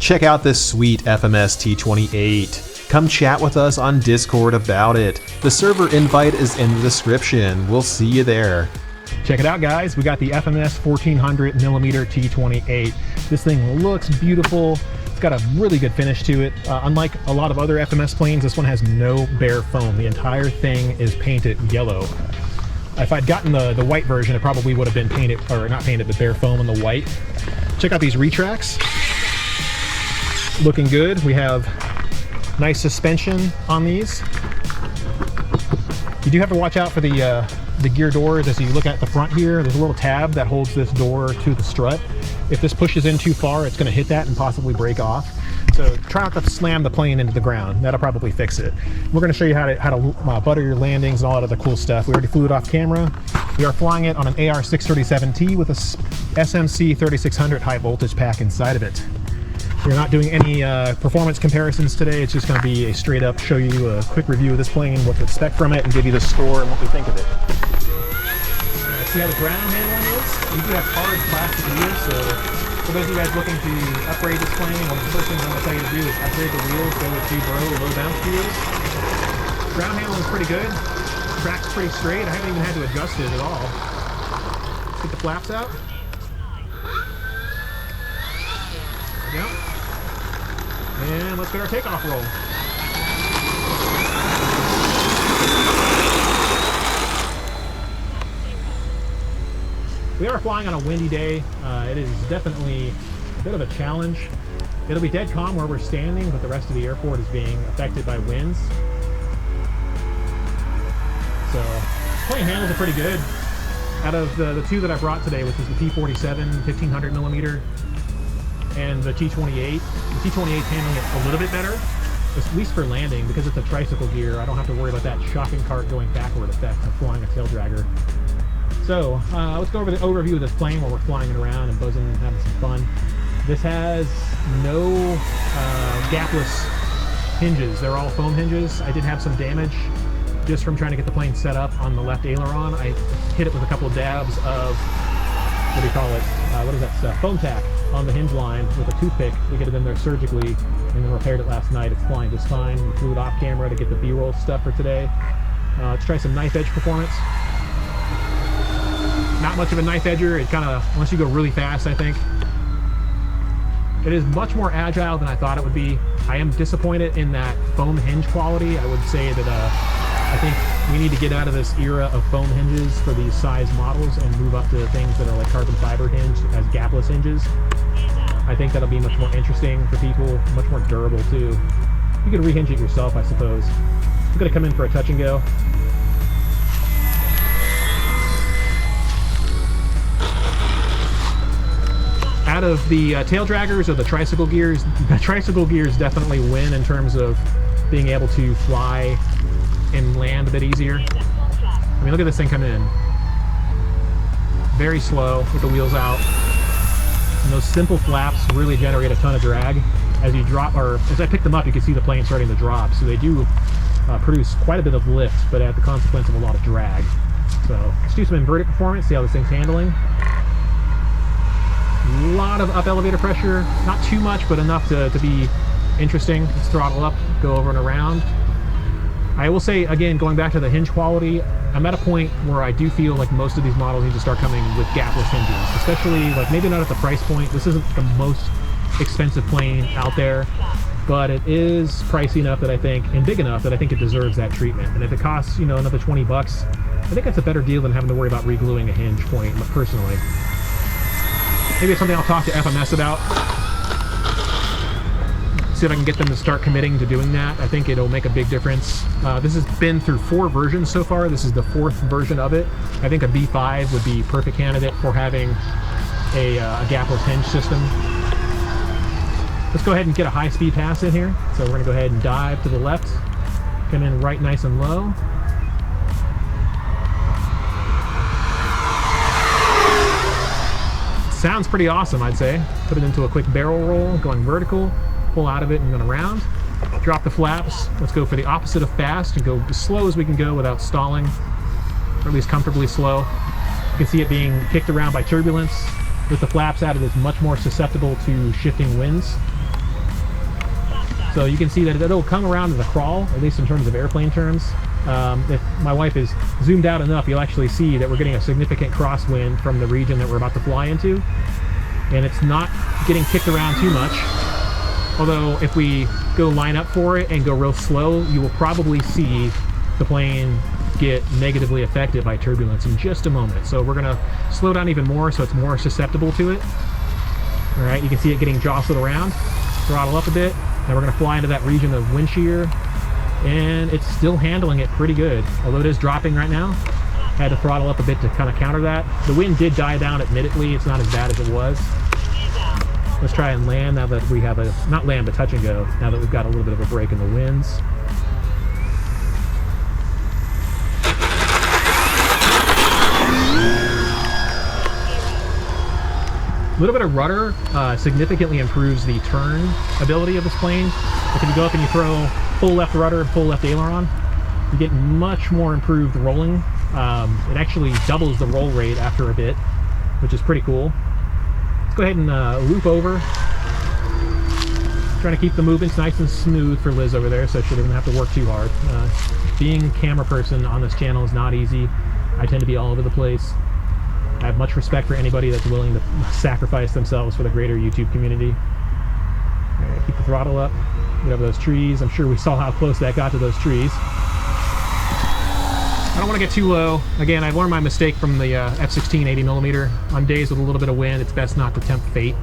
Check out this sweet FMS T-28. Come chat with us on Discord about it. The server invite is in the description. We'll see you there. Check it out, guys. We got the FMS 1400mm T-28. This thing looks beautiful. It's got a really good finish to it. Unlike a lot of other FMS planes, this one has no bare foam. The entire thing is painted yellow. If I'd gotten the white version, it probably would have been painted, or not painted, but bare foam on the white. Check out these retracts. Looking good. We have nice suspension on these. You do have to watch out for the gear doors. As you look at the front here, there's a little tab that holds this door to the strut. If this pushes in too far, it's going to hit that and possibly break off. So try not to slam the plane into the ground. That'll probably fix it. We're going to show you how to butter your landings and all that other cool stuff. We already flew it off camera. We are flying it on an AR637T with a SMC 3600 high voltage pack inside of it. We're not doing any performance comparisons today. It's just going to be a straight up show you a quick review of this plane, what to expect from it, and give you the score and what we think of it. See how the ground handling is? We do have hard plastic wheels, so for those of you guys looking to upgrade this plane, one of the first things I'm going to tell you to do is upgrade the wheels, go with TwoBros low bounce wheels. Ground handling is pretty good. Track's pretty straight. I haven't even had to adjust it at all. Let's get the flaps out. There we go. And let's get our takeoff roll. We are flying on a windy day. It is definitely a bit of a challenge. It'll be dead calm where we're standing, but the rest of the airport is being affected by winds. So, plane handles are pretty good. Out of the two that I brought today, which was the T-47 1500mm and the T-28, the T-28 is handling it a little bit better, at least for landing, because it's a tricycle gear. I don't have to worry about that shopping cart going backward effect of flying a tail dragger. So let's go over the overview of this plane while we're flying it around and buzzing and having some fun. This has no gapless hinges. They're all foam hinges. I did have some damage just from trying to get the plane set up on the left aileron. I hit it with a couple of dabs of, what do you call it? What is that stuff? Foam tack on the hinge line with a toothpick. We get it in there surgically and then repaired it last night. It's flying just fine. We flew it off camera to get the B-roll stuff for today. Let's try some knife edge performance. Not much of a knife edger. It kind of, unless you go really fast, I think. It is much more agile than I thought it would be. I am disappointed in that foam hinge quality. I would say that I think we need to get out of this era of foam hinges for these size models and move up to things that are like carbon fiber hinged as gapless hinges. I think that'll be much more interesting for people, much more durable too. You can rehinge it yourself, I suppose. I'm gonna come in for a touch and go. Out of the tail draggers or the tricycle gears definitely win in terms of being able to fly and land a bit easier. I mean, look at this thing coming in. Very slow with the wheels out. And those simple flaps really generate a ton of drag. As you drop, or as I pick them up, you can see the plane starting to drop. So they do produce quite a bit of lift, but at the consequence of a lot of drag. So let's do some inverted performance, see how this thing's handling. A lot of up elevator pressure, not too much, but enough to be interesting. Let's throttle up, go over and around. I will say, again, going back to the hinge quality, I'm at a point where I do feel like most of these models need to start coming with gapless hinges, especially, like, maybe not at the price point. This isn't the most expensive plane out there, but it is pricey enough that I think, and big enough that I think it deserves that treatment. And if it costs, you know, another 20 bucks, I think that's a better deal than having to worry about re-gluing a hinge point, personally. Maybe it's something I'll talk to FMS about. See if I can get them to start committing to doing that. I think it'll make a big difference. This has been through 4 versions so far. This is the 4th version of it. I think a B5 would be a perfect candidate for having a gapless hinge system. Let's go ahead and get a high-speed pass in here. So we're gonna go ahead and dive to the left, come in right nice and low. Sounds pretty awesome, I'd say. Put it into a quick barrel roll, going vertical, pull out of it and then around. Drop the flaps. Let's go for the opposite of fast and go as slow as we can go without stalling, or at least comfortably slow. You can see it being kicked around by turbulence. With the flaps out, it is much more susceptible to shifting winds. So you can see that it'll come around to the crawl, at least in terms of airplane terms. If my wife is zoomed out enough, you'll actually see that we're getting a significant crosswind from the region that we're about to fly into. And it's not getting kicked around too much. Although if we go line up for it and go real slow, you will probably see the plane get negatively affected by turbulence in just a moment. So we're gonna slow down even more so it's more susceptible to it. All right, you can see it getting jostled around. Throttle up a bit. Now we're gonna fly into that region of wind shear, and it's still handling it pretty good. Although it is dropping right now, had to throttle up a bit to kind of counter that. The wind did die down admittedly. It's not as bad as it was. Let's try and land now that we have a, not land, but touch and go, now that we've got a little bit of a break in the winds. A little bit of rudder significantly improves the turn ability of this plane. Like if you go up and you throw full left rudder and full left aileron, you get much more improved rolling. It actually doubles the roll rate after a bit, which is pretty cool. Let's go ahead and loop over. Trying to keep the movements nice and smooth for Liz over there so she doesn't have to work too hard. Being a camera person on this channel is not easy. I tend to be all over the place. I have much respect for anybody that's willing to sacrifice themselves for the greater YouTube community. All right, keep the throttle up. Get over those trees. I'm sure we saw how close that got to those trees. I don't want to get too low. Again, I've learned my mistake from the F-16 80mm. On days with a little bit of wind, it's best not to tempt fate.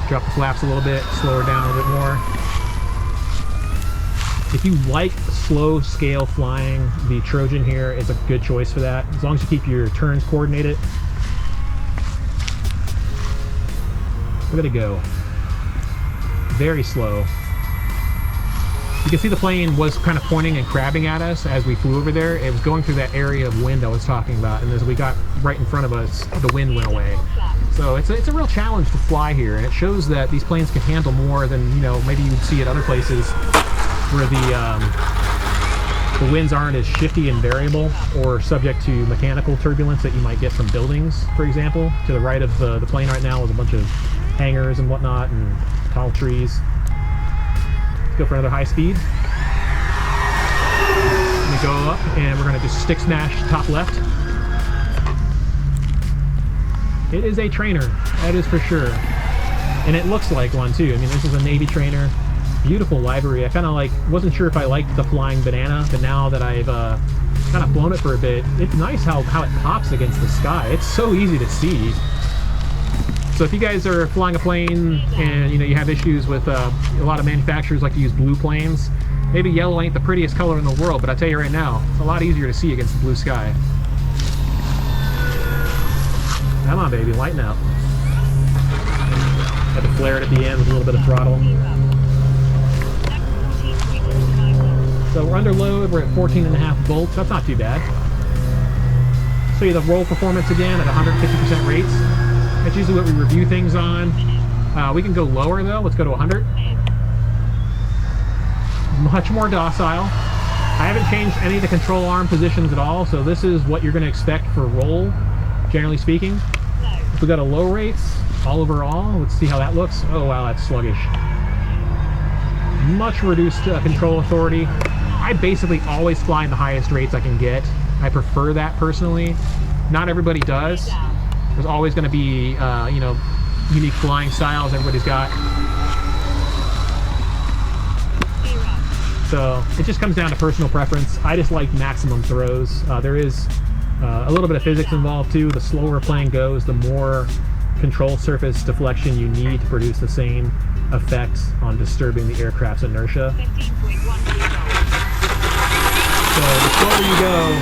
Drop the flaps a little bit, slow her down a bit more. If you like slow scale flying, the Trojan here is a good choice for that, as long as you keep your turns coordinated. Look at it go. Very slow. You can see the plane was kind of pointing and crabbing at us as we flew over there. It was going through that area of wind I was talking about, and as we got right in front of us, the wind went away. So it's a real challenge to fly here, and it shows that these planes can handle more than, you know, maybe you'd see at other places where the winds aren't as shifty and variable or subject to mechanical turbulence that you might get from buildings, for example. To the right of the plane right now is a bunch of hangars and whatnot and tall trees. Let's go for another high speed. Let me go up and we're going to just stick smash top left. It is a trainer, that is for sure. And it looks like one too. I mean, this is a Navy trainer. Beautiful livery. I kind of wasn't sure if I liked the flying banana, but now that I've kind of flown it for a bit, it's nice how it pops against the sky. It's so easy to see. So if you guys are flying a plane and you have issues with a lot of manufacturers like to use blue planes, maybe yellow ain't the prettiest color in the world, but I tell you right now, it's a lot easier to see against the blue sky. Come on, baby, lighten up. Had to flare it at the end with a little bit of throttle. So we're under load, we're at 14.5 volts, that's not too bad. Show you the roll performance again at 150% rates. That's usually what we review things on. We can go lower though, let's go to 100. Much more docile. I haven't changed any of the control arm positions at all, so this is what you're going to expect for roll, generally speaking. If we go to low rates, all overall, let's see how that looks. Oh wow, that's sluggish. Much reduced control authority. I basically always fly in the highest rates I can get. I prefer that personally. Not everybody does. There's always going to be, unique flying styles everybody's got. So it just comes down to personal preference. I just like maximum throws. There is a little bit of physics involved too. The slower a plane goes, the more control surface deflection you need to produce the same effect on disturbing the aircraft's inertia. So the slower you go,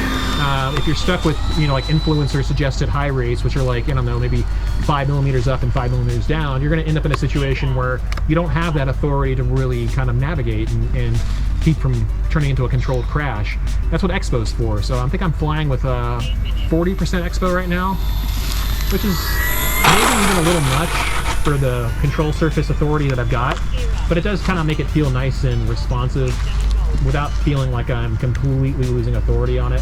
if you're stuck with, like influencer suggested high rates, which are like, I don't know, maybe 5 millimeters up and 5 millimeters down, you're going to end up in a situation where you don't have that authority to really kind of navigate and keep from turning into a controlled crash. That's what Expo's for. So I think I'm flying with 40% Expo right now, which is maybe even a little much for the control surface authority that I've got, but it does kind of make it feel nice and responsive without feeling like I'm completely losing authority on it.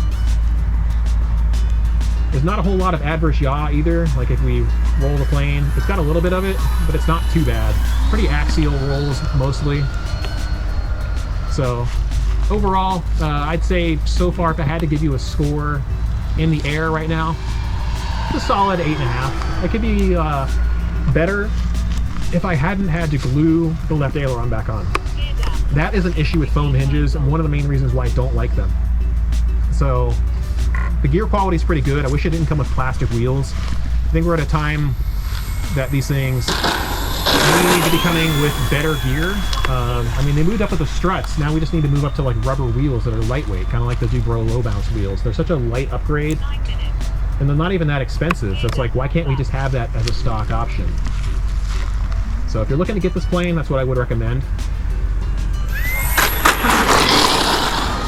There's not a whole lot of adverse yaw either. Like if we roll the plane, it's got a little bit of it, but it's not too bad. Pretty axial rolls mostly. So overall, I'd say so far, if I had to give you a score in the air right now, it's a solid 8.5. It could be better if I hadn't had to glue the left aileron back on. That is an issue with foam hinges, and one of the main reasons why I don't like them. So the gear quality is pretty good. I wish it didn't come with plastic wheels. I think we're at a time that these things need to be coming with better gear. I mean, they moved up with the struts. Now we just need to move up to like rubber wheels that are lightweight, kind of like the TwoBros low bounce wheels. They're such a light upgrade, and they're not even that expensive. So it's like, why can't we just have that as a stock option? So if you're looking to get this plane, that's what I would recommend.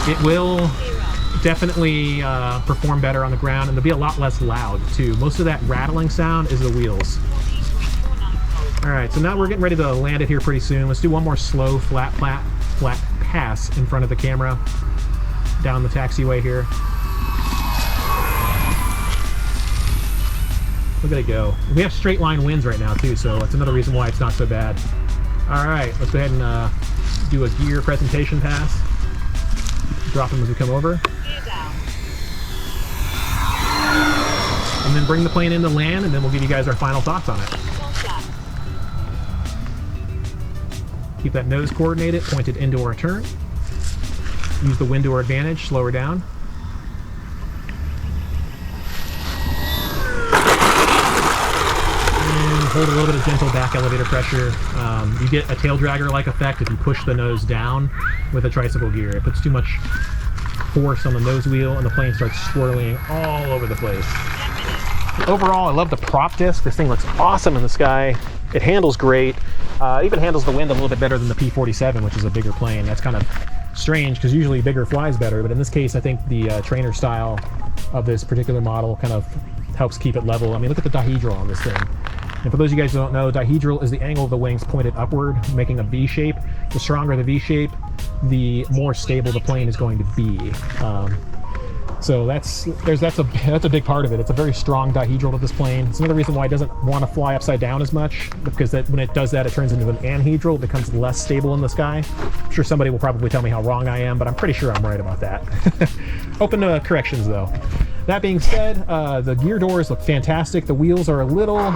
It will definitely perform better on the ground, and they'll be a lot less loud too. Most of that rattling sound is the wheels. All right, so now we're getting ready to land it here pretty soon. Let's do one more slow flat pass in front of the camera down the taxiway here. Look at it go. We have straight line winds right now too, so that's another reason why it's not so bad. All right, let's go ahead and do a gear presentation pass. Drop them as we come over. And then bring the plane into land, and then we'll give you guys our final thoughts on it. Keep that nose coordinated, pointed into our turn. Use the wind to our advantage, slow her down. And hold a little bit of gentle back elevator pressure. You get a tail dragger-like effect if you push the nose down with a tricycle gear. It puts too much force on the nose wheel, and the plane starts swirling all over the place. Overall, I love the prop disc. This thing looks awesome in the sky. It handles great. It even handles the wind a little bit better than the P-47, which is a bigger plane. That's kind of strange because usually bigger flies better, but in this case, I think the trainer style of this particular model kind of helps keep it level. I mean, look at the dihedral on this thing. And for those of you guys who don't know, dihedral is the angle of the wings pointed upward, making a V shape. The stronger the V shape, the more stable the plane is going to be. So that's a big part of it. It's a very strong dihedral to this plane. It's another reason why it doesn't want to fly upside down as much, because when it does that, it turns into an anhedral. It becomes less stable in the sky. I'm sure somebody will probably tell me how wrong I am, but I'm pretty sure I'm right about that. Open to corrections though. That being said, the gear doors look fantastic. The wheels are a little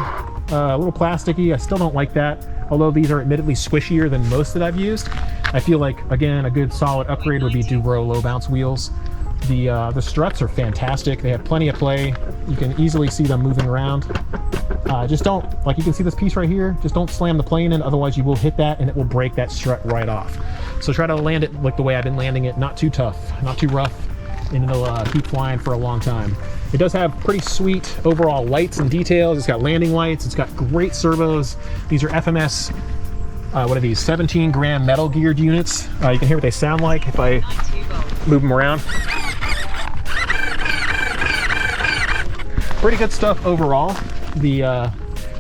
plasticky. I still don't like that. Although these are admittedly squishier than most that I've used. I feel like, again, a good solid upgrade would be TwoBros low bounce wheels. The struts are fantastic. They have plenty of play. You can easily see them moving around. Just don't, like you can see this piece right here, just don't slam the plane in, otherwise you will hit that and it will break that strut right off. So try to land it like the way I've been landing it, not too tough, not too rough, and it'll keep flying for a long time. It does have pretty sweet overall lights and details. It's got landing lights, it's got great servos. These are FMS, what are these, 17 gram metal geared units. You can hear what they sound like if I move them around. Pretty good stuff overall. The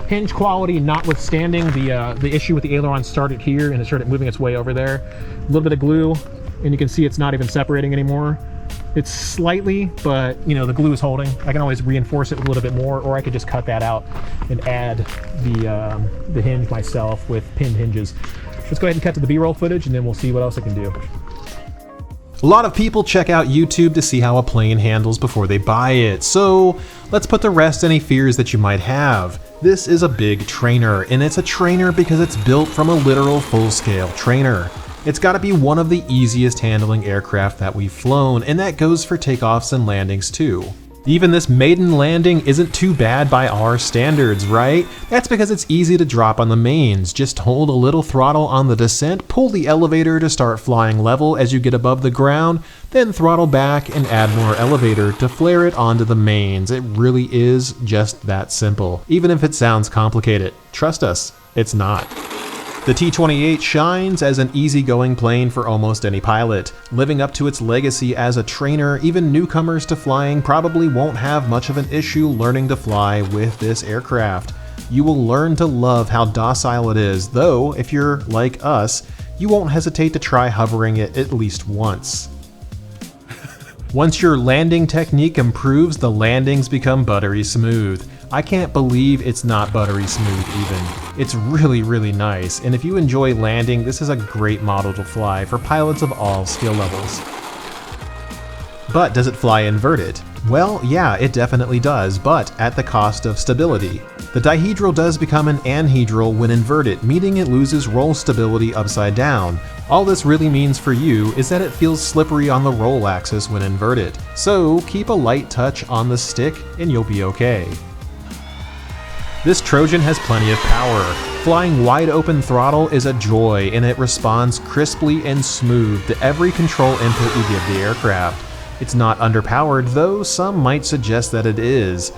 hinge quality notwithstanding, the issue with the aileron started here and it started moving its way over there. A little bit of glue, and you can see it's not even separating anymore. It's slightly, but you know, the glue is holding. I can always reinforce it a little bit more, or I could just cut that out and add the hinge myself with pinned hinges. Let's go ahead and cut to the B-roll footage, and then we'll see what else I can do. A lot of people check out YouTube to see how a plane handles before they buy it, so let's put to rest any fears that you might have. This is a big trainer, and it's a trainer because it's built from a literal full-scale trainer. It's got to be one of the easiest handling aircraft that we've flown, and that goes for takeoffs and landings too. Even this maiden landing isn't too bad by our standards, right? That's because it's easy to drop on the mains. Just hold a little throttle on the descent, pull the elevator to start flying level as you get above the ground, then throttle back and add more elevator to flare it onto the mains. It really is just that simple, even if it sounds complicated. Trust us, it's not. The T-28 shines as an easygoing plane for almost any pilot. Living up to its legacy as a trainer, even newcomers to flying probably won't have much of an issue learning to fly with this aircraft. You will learn to love how docile it is, though if you're like us, you won't hesitate to try hovering it at least once. Once your landing technique improves, the landings become buttery smooth. I can't believe it's not buttery smooth even. It's really, really nice, and if you enjoy landing, this is a great model to fly for pilots of all skill levels. But does it fly inverted? Well, yeah, it definitely does, but at the cost of stability. The dihedral does become an anhedral when inverted, meaning it loses roll stability upside down. All this really means for you is that it feels slippery on the roll axis when inverted. So keep a light touch on the stick and you'll be okay. This Trojan has plenty of power. Flying wide open throttle is a joy, and it responds crisply and smooth to every control input you give the aircraft. It's not underpowered, though some might suggest that it is.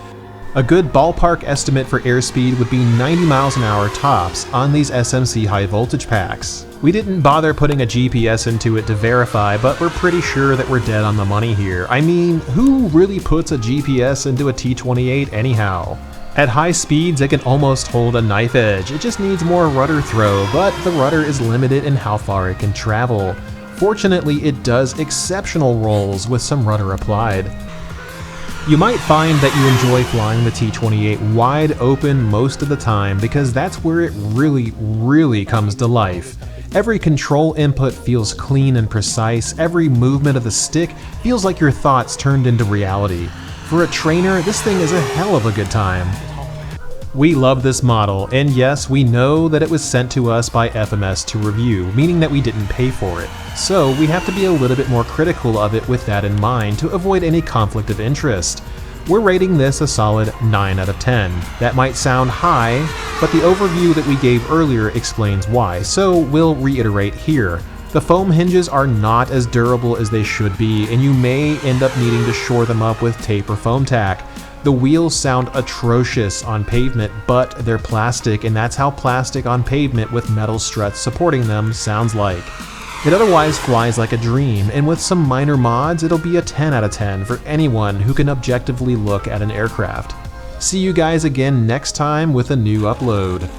A good ballpark estimate for airspeed would be 90 miles an hour tops on these SMC high voltage packs. We didn't bother putting a GPS into it to verify, but we're pretty sure that we're dead on the money here. I mean, who really puts a GPS into a T-28 anyhow? At high speeds, it can almost hold a knife edge. It just needs more rudder throw, but the rudder is limited in how far it can travel. Fortunately, it does exceptional rolls with some rudder applied. You might find that you enjoy flying the T-28 wide open most of the time because that's where it really comes to life. Every control input feels clean and precise. Every movement of the stick feels like your thoughts turned into reality. For a trainer, this thing is a hell of a good time. We love this model, and yes, we know that it was sent to us by FMS to review, meaning that we didn't pay for it. So we have to be a little bit more critical of it with that in mind to avoid any conflict of interest. We're rating this a solid 9 out of 10. That might sound high, but the overview that we gave earlier explains why, so we'll reiterate here. The foam hinges are not as durable as they should be, and you may end up needing to shore them up with tape or foam tack. The wheels sound atrocious on pavement, but they're plastic, and that's how plastic on pavement with metal struts supporting them sounds like. It otherwise flies like a dream, and with some minor mods, it'll be a 10 out of 10 for anyone who can objectively look at an aircraft. See you guys again next time with a new upload.